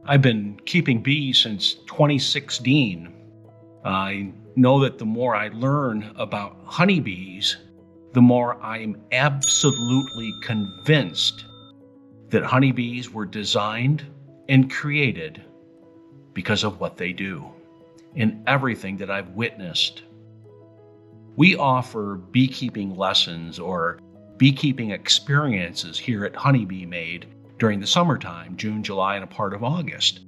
I've been keeping bees since 2016. I know that the more I learn about honeybees, the more I'm absolutely convinced that honeybees were designed and created because of what they do in everything that I've witnessed. We offer beekeeping lessons or beekeeping experiences here at Honeybee Made during the summertime, June, July, and a part of August.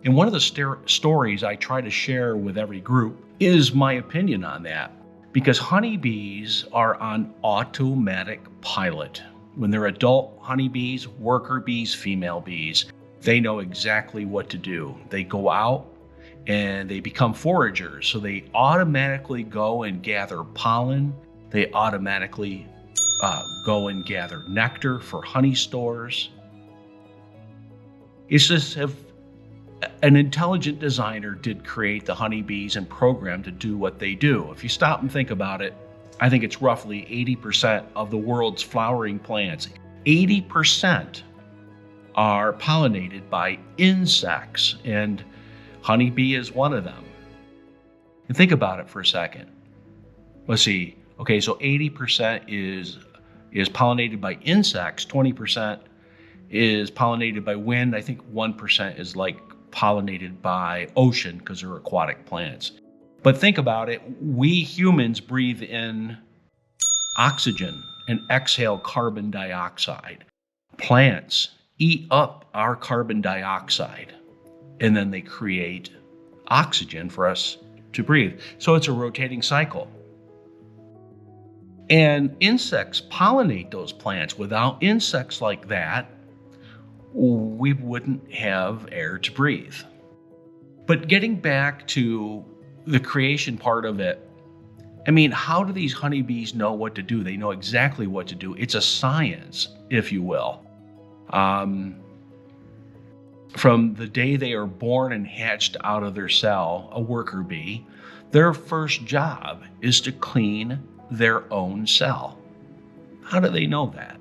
And one of the stories I try to share with every group is my opinion on that, because honeybees are on automatic pilot. When they're adult honeybees, worker bees, female bees, they know exactly what to do. They go out and they become foragers. So they automatically go and gather pollen. They automatically go and gather nectar for honey stores. It's just if an intelligent designer did create the honeybees and program to do what they do. If you stop and think about it, I think it's roughly 80% of the world's flowering plants. 80% are pollinated by insects, and honeybee is one of them. And think about it for a second. Let's see. Okay, so 80% is pollinated by insects, 20% is pollinated by wind. I think 1% is like pollinated by ocean because they're aquatic plants. But think about it. We humans breathe in oxygen and exhale carbon dioxide. Plants eat up our carbon dioxide, and then they create oxygen for us to breathe. So it's a rotating cycle. And insects pollinate those plants. Without insects like that, we wouldn't have air to breathe. But getting back to the creation part of it, I mean, how do these honeybees know what to do? They know exactly what to do. It's a science, if you will. From the day they are born and hatched out of their cell, a worker bee, their first job is to clean their own cell. How do they know that?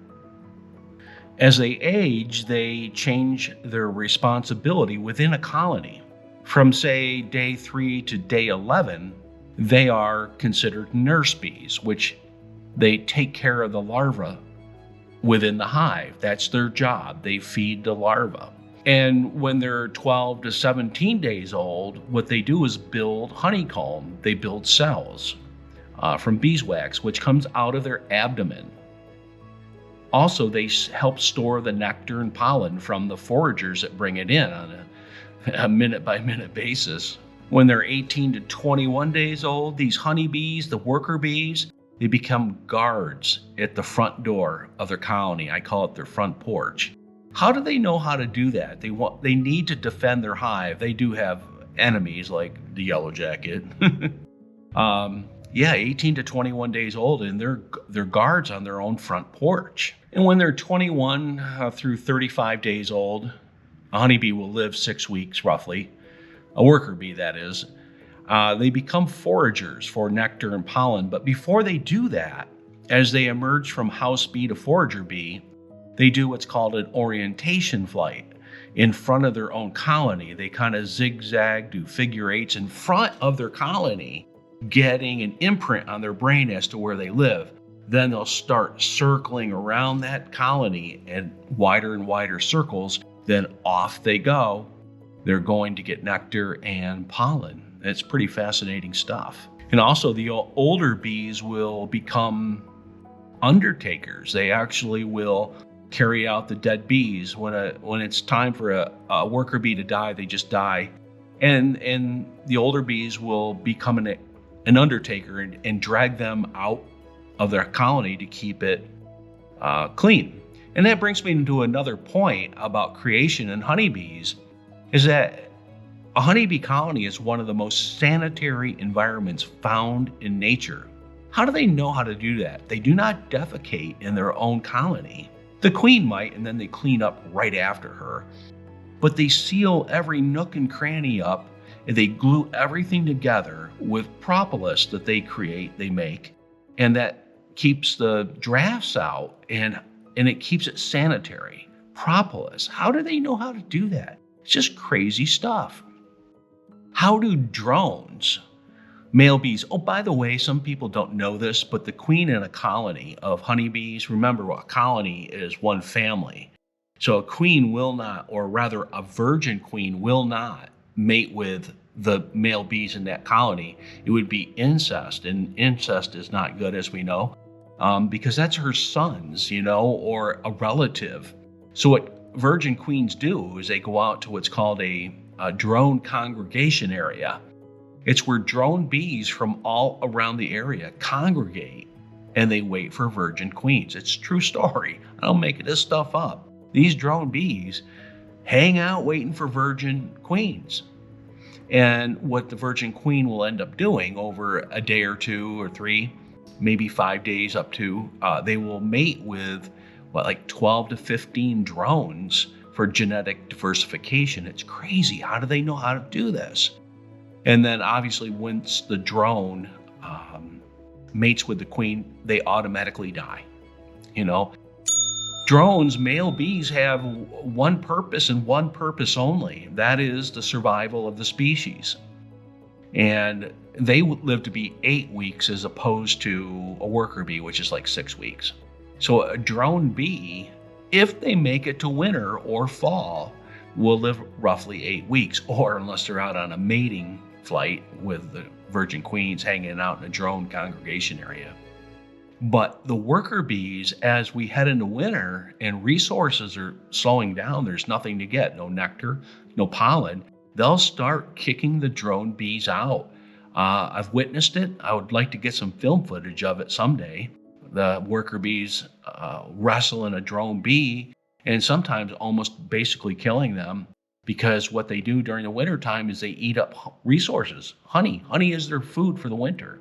As they age, they change their responsibility within a colony. From, say, day 3 to day 11, they are considered nurse bees, which they take care of the larvae within the hive. That's their job. They feed the larvae. And when they're 12 to 17 days old, what they do is build honeycomb. They build cells from beeswax, which comes out of their abdomen. Also, they help store the nectar and pollen from the foragers that bring it in on a minute-by-minute basis. When they're 18 to 21 days old, these honeybees, the worker bees, they become guards at the front door of their colony. I call it their front porch. How do they know how to do that? They need to defend their hive. They do have enemies like the yellow jacket. 18 to 21 days old, and they're guards on their own front porch. And when they're 21 through 35 days old, a honeybee will live 6 weeks roughly, a worker bee that is. They become foragers for nectar and pollen, but before they do that, as they emerge from house bee to forager bee, they do what's called an orientation flight in front of their own colony. They kind of zigzag, do figure eights in front of their colony, getting an imprint on their brain as to where they live. Then they'll start circling around that colony in wider and wider circles. Then off they go. They're going to get nectar and pollen. It's pretty fascinating stuff. And also the older bees will become undertakers. They actually will carry out the dead bees. When it's time for a worker bee to die, they just die. And the older bees will become an undertaker and drag them out of their colony to keep it clean. And that brings me to another point about creation and honeybees, is that a honeybee colony is one of the most sanitary environments found in nature. How do they know how to do that? They do not defecate in their own colony. The queen might, and then they clean up right after her. But they seal every nook and cranny up, and they glue everything together with propolis that they make, and that keeps the drafts out, and it keeps it sanitary. Propolis. How do they know how to do that? It's just crazy stuff. How do drones, male bees, oh, by the way, some people don't know this, but the queen in a colony of honeybees, remember a colony is one family. So a queen will not, or rather a virgin queen will not mate with the male bees in that colony. It would be incest, and incest is not good, as we know, because that's her sons, or a relative. So what virgin queens do is they go out to what's called a drone congregation area. It's where drone bees from all around the area congregate, and they wait for virgin queens. It's a true story. I don't make this stuff up. These drone bees hang out waiting for virgin queens. And what the virgin queen will end up doing over a day or 2 or 3, maybe 5 days up to, they will mate with 12 to 15 drones for genetic diversification. It's crazy. How do they know how to do this? And then obviously once the drone mates with the queen, they automatically die. Drones, male bees, have one purpose and one purpose only. That is the survival of the species. And they live to be 8 weeks as opposed to a worker bee, which is like 6 weeks. So a drone bee, if they make it to winter or fall, will live roughly 8 weeks, or unless they're out on a mating flight with the virgin queens hanging out in a drone congregation area. But the worker bees, as we head into winter and resources are slowing down, there's nothing to get, no nectar, no pollen, they'll start kicking the drone bees out. I've witnessed it. I would like to get some film footage of it someday. The worker bees wrestle in a drone bee and sometimes almost basically killing them, because what they do during the winter time is they eat up resources. Honey is their food for the winter.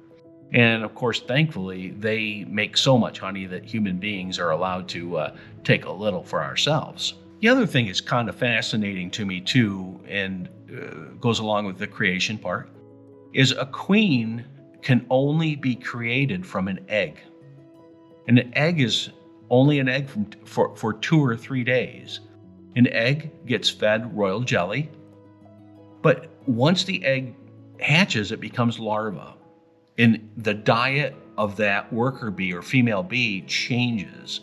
And of course, thankfully, they make so much honey that human beings are allowed to take a little for ourselves. The other thing is kind of fascinating to me too, and goes along with the creation part, is a queen can only be created from an egg. And an egg is only an egg for 2 or 3 days. An egg gets fed royal jelly, but once the egg hatches, it becomes larva. And the diet of that worker bee or female bee changes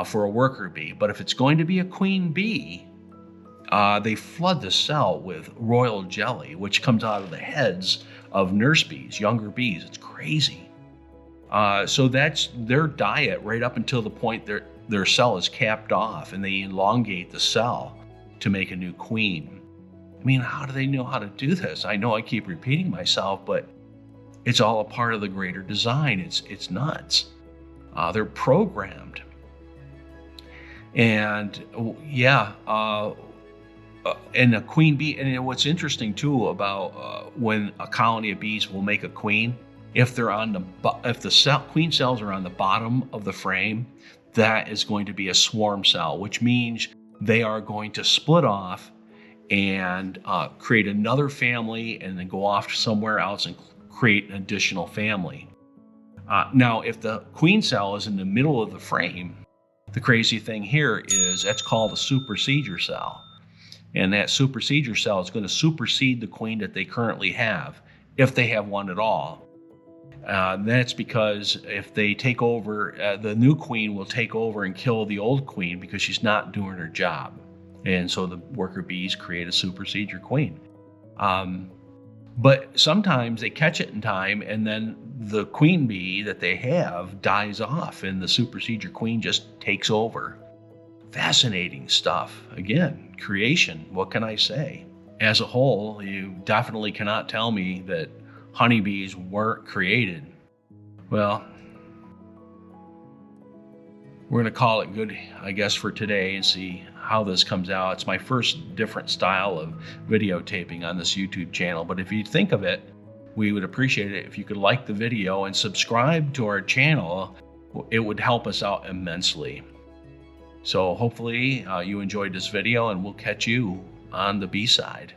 for a worker bee. But if it's going to be a queen bee, they flood the cell with royal jelly, which comes out of the heads of nurse bees, younger bees. It's crazy. So that's their diet right up until the point their cell is capped off, and they elongate the cell to make a new queen. I mean, how do they know how to do this? I know I keep repeating myself, but it's all a part of the greater design. It's nuts. They're programmed. And and a queen bee, and what's interesting too about when a colony of bees will make a queen, if the queen cells are on the bottom of the frame, that is going to be a swarm cell, which means they are going to split off and create another family and then go off somewhere else and create an additional family. Now, if the queen cell is in the middle of the frame, the crazy thing here is that's called a supersedure cell. And that supersedure cell is going to supersede the queen that they currently have, if they have one at all. That's because if they take over, the new queen will take over and kill the old queen because she's not doing her job. And so the worker bees create a supersedure queen. But sometimes they catch it in time, and then the queen bee that they have dies off, and the supersedure queen just takes over. Fascinating stuff. Again, creation. What can I say? As a whole, you definitely cannot tell me that honeybees weren't created. Well, we're going to call it good, I guess, for today and see how this comes out. It's my first different style of videotaping on this YouTube channel, but if you think of it, we would appreciate it if you could like the video and subscribe to our channel. It would help us out immensely. So hopefully you enjoyed this video, and we'll catch you on the B side.